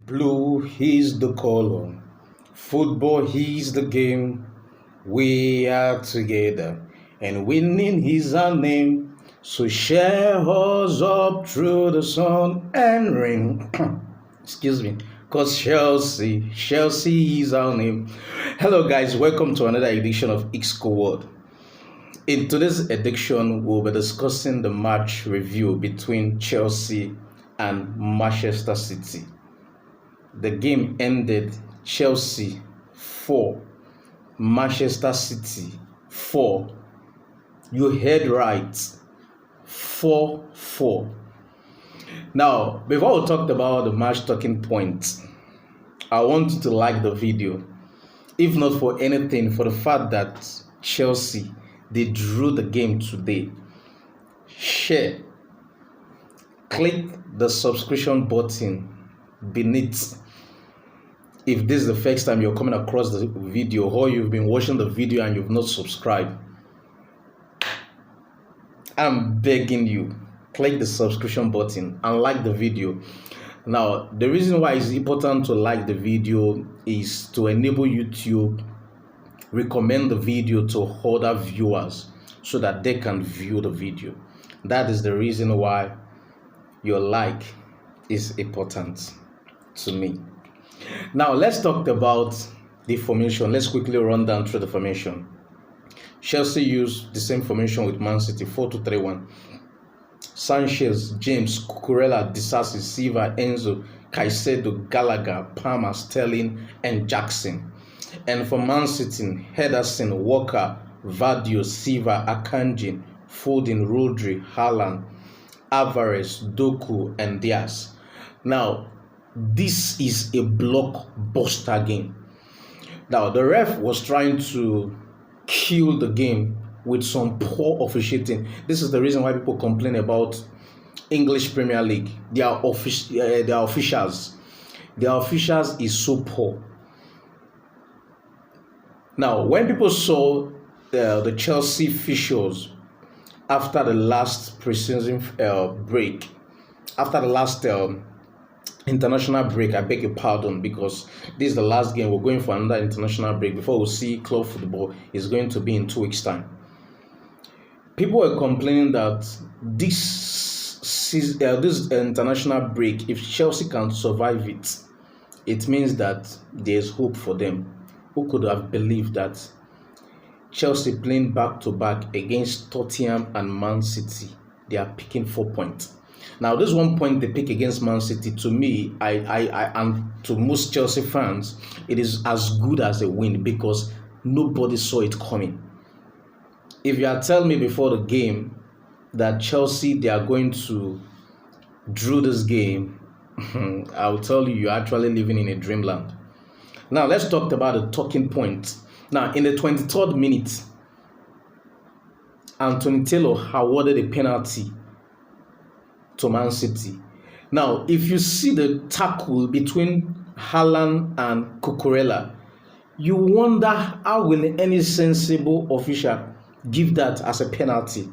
Blue is the color, football is the game. We are together, and winning is our name. So share us up through the sun and rain. Excuse me, cause Chelsea is our name. Hello, guys, welcome to another edition of Ixco World. In today's edition, we'll be discussing the match review between Chelsea and Manchester City. The game ended Chelsea 4, Manchester City 4. You heard right, 4-4. Now, before we talk about the match talking points, I want you to like the video. If not for anything, for the fact that Chelsea, they drew the game today. Share. Click the subscription button beneath. If this is the first time you're coming across the video, or you've been watching the video and you've not subscribed, I'm begging you, click the subscription button and like the video. Now, the reason why it's important to like the video is to enable YouTube recommend the video to other viewers so that they can view the video. That is the reason why your like is important to me. Now, let's talk about the formation. Let's quickly run down through the formation. Chelsea used the same formation with Man City, 4-2-3-1. Sanchez, James, Cucurella, Disasi, Silva, Enzo, Caicedo, Gallagher, Palmer, Sterling, and Jackson. And for Man City, Henderson, Walker, Vardio, Silva, Akanji, Foden, Rodri, Haaland, Alvarez, Doku, and Diaz. Now, this is a blockbuster game. Now, the ref was trying to kill the game with some poor officiating. This is the reason why people complain about English Premier League. Their officials is so poor. Now, when people saw the Chelsea officials after the last preseason break, after the last international break, I beg your pardon, because this is the last game. We're going for another international break before we see club football is going to be in 2 weeks' time. People were complaining that this international break, if Chelsea can survive it, it means that there's hope for them. Who could have believed that Chelsea playing back-to-back against Tottenham and Man City, they are picking 4 points. Now, this 1 point they pick against Man City, to me, and to most Chelsea fans, it is as good as a win because nobody saw it coming. If you had told me before the game that Chelsea, they are going to draw this game, I will tell you, you're actually living in a dreamland. Now, let's talk about the talking points. Now, in the 23rd minute, Anthony Taylor awarded a penalty to Man City. Now, if you see the tackle between Haaland and Cucurella, you wonder how will any sensible official give that as a penalty.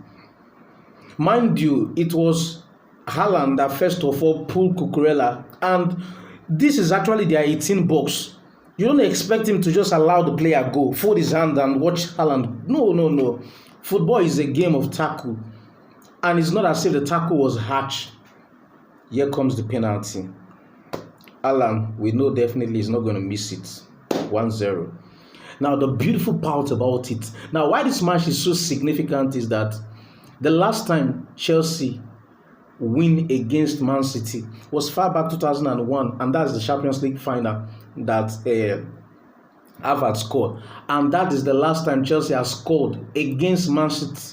Mind you, it was Haaland that first of all pulled Cucurella, and this is actually their 18 box. You don't expect him to just allow the player go, fold his hand and watch Haaland. No. Football is a game of tackle. And it's not as if the tackle was hatched. Here comes the penalty. Haaland, we know definitely he's not going to miss it. 1-0. Now, the beautiful part about it. Now, why this match is so significant is that the last time Chelsea win against Man City was far back 2001. And that's the Champions League final that Havertz scored. And that is the last time Chelsea has scored against Man City.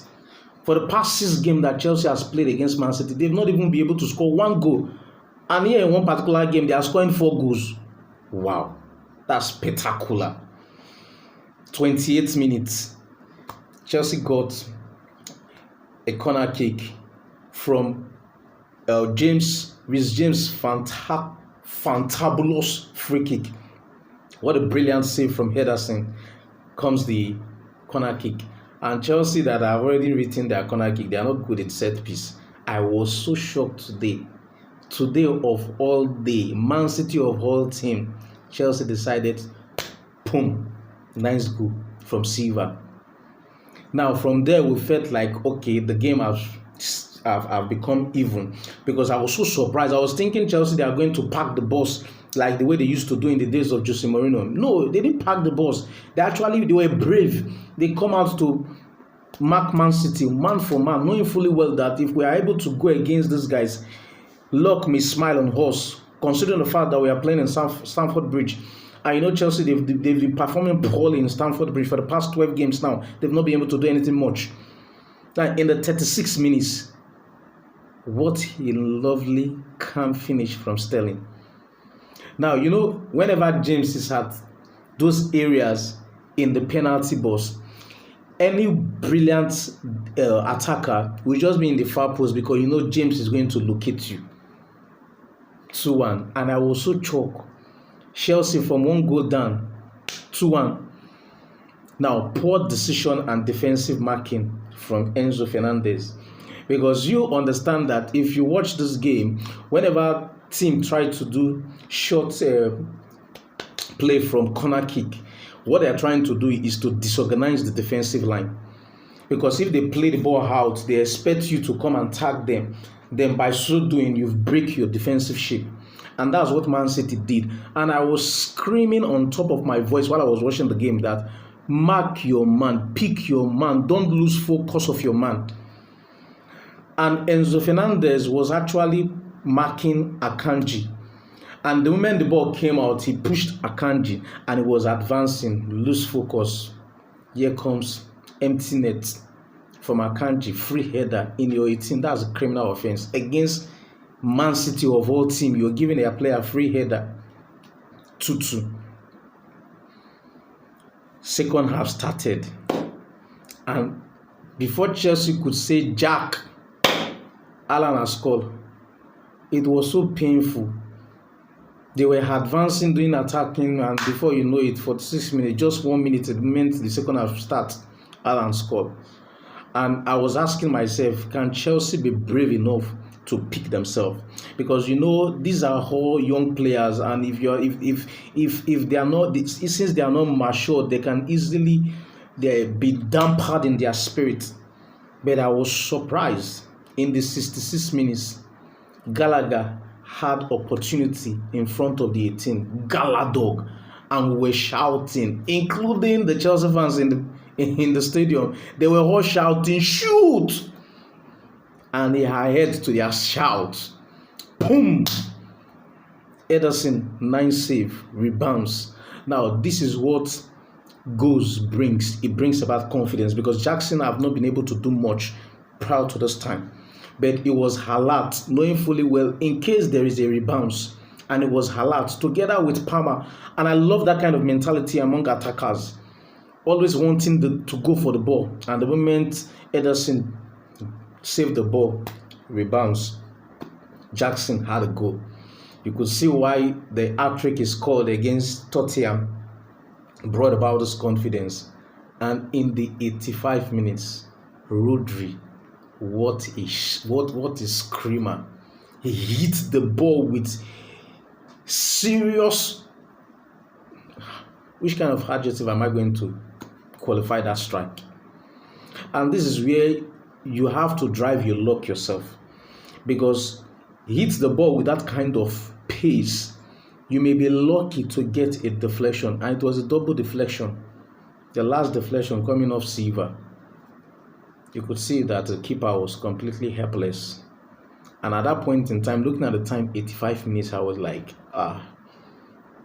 For the past 6 games that Chelsea has played against Man City, they've not even been able to score 1 goal. And here in one particular game, they are scoring 4 goals. Wow, that's spectacular. 28 minutes, Chelsea got a corner kick from James fantabulous free kick. What a brilliant save from Henderson. Comes the corner kick. And Chelsea that have already written their corner kick, they are not good at set piece. I was so shocked today today of all day, Man City of all team, Chelsea decided, boom, nice goal from Silva. Now from there we felt like, okay, the game have become even, because I was so surprised. I was thinking Chelsea, they are going to pack the bus like the way they used to do in the days of Jose Mourinho. No, they didn't pack the bus. They were brave. They come out to mark Man City man for man, knowing fully well that if we are able to go against these guys, luck may smile on us, considering the fact that we are playing in Stamford Bridge. And Chelsea, they've been performing poorly in Stamford Bridge for the past 12 games now. They've not been able to do anything much. Now, in the 36 minutes, what a lovely calm finish from Sterling. Now, whenever James is at those areas in the penalty box, any brilliant attacker will just be in the far post, because James is going to locate you. 2-1. And I was so choked. Chelsea from 1 goal down, 2-1. Now, poor decision and defensive marking from Enzo Fernandez. Because you understand that if you watch this game, whenever team try to do short play from corner kick, what they are trying to do is to disorganize the defensive line. Because if they play the ball out, they expect you to come and tag them. Then by so doing, you break your defensive shape. And that's what Man City did. And I was screaming on top of my voice while I was watching the game that mark your man, pick your man, don't lose focus of your man. And Enzo Fernandez was actually marking Akanji. And the moment the ball came out, he pushed Akanji and he was advancing, lose focus. Here comes empty net from Akanji, free header in your 18. That's a criminal offense. Against Man City of all team, you're giving a player a free header. 2-2. Second half started. And before Chelsea could say Jack, Alan has scored. It was so painful. They were advancing, doing attacking, and before you know it, 46 minutes, just 1 minute, it meant the second half start, Alan scored. And I was asking myself, can Chelsea be brave enough to pick themselves? Because these are all young players, and if they are not, since they are not matured, they can easily be dampened in their spirit. But I was surprised. In the 66 minutes, Gallagher had opportunity in front of the 18, Galadog, and were shouting, including the Chelsea fans in the stadium. They were all shouting, shoot! And he adhered to their shout. Boom! Ederson, 9 save, rebounds. Now, this is what goals brings. It brings about confidence, because Jackson have not been able to do much prior to this time. But it was Halat, knowing fully well, in case there is a rebound, and it was Halat, together with Palmer. And I love that kind of mentality among attackers, always wanting to go for the ball. And the moment Ederson saved the ball, rebounds, Jackson had a goal. You could see why the hat-trick is called against Tottenham brought about this confidence. And in the 85 minutes, Rodri, what a screamer. He hit the ball with serious, which kind of adjective am I going to qualify that strike? And this is where you have to drive your luck yourself, because he hits the ball with that kind of pace. You may be lucky to get a deflection, and it was a double deflection. The last deflection coming off Silva. You could see that the keeper was completely helpless. And at that point in time, looking at the time, 85 minutes, I was like,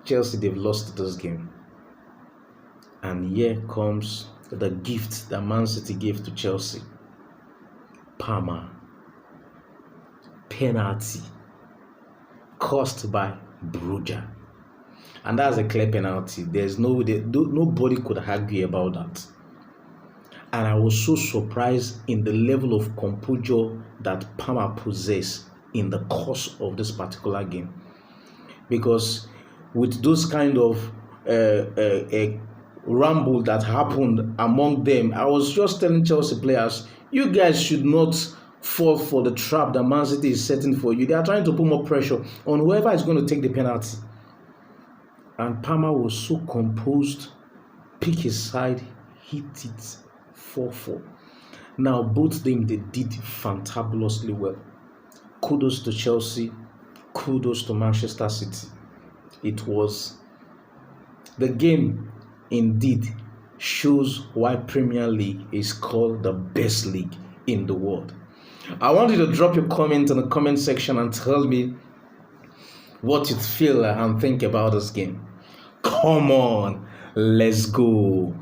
Chelsea, they've lost this game. And here comes the gift that Man City gave to Chelsea. Palmer. Penalty. Caused by Brugge. And that's a clear penalty. Nobody could argue about that. And I was so surprised in the level of composure that Palmer possessed in the course of this particular game. Because with those kind of ramble that happened among them, I was just telling Chelsea players, you guys should not fall for the trap that Man City is setting for you. They are trying to put more pressure on whoever is going to take the penalty. And Palmer was so composed, pick his side, hit it 4-4. Now, both them, they did fantabulously well. Kudos to Chelsea. Kudos to Manchester City. It was the game indeed shows why Premier League is called the best league in the world. I want you to drop your comment in the comment section and tell me what you feel and think about this game. Come on, let's go.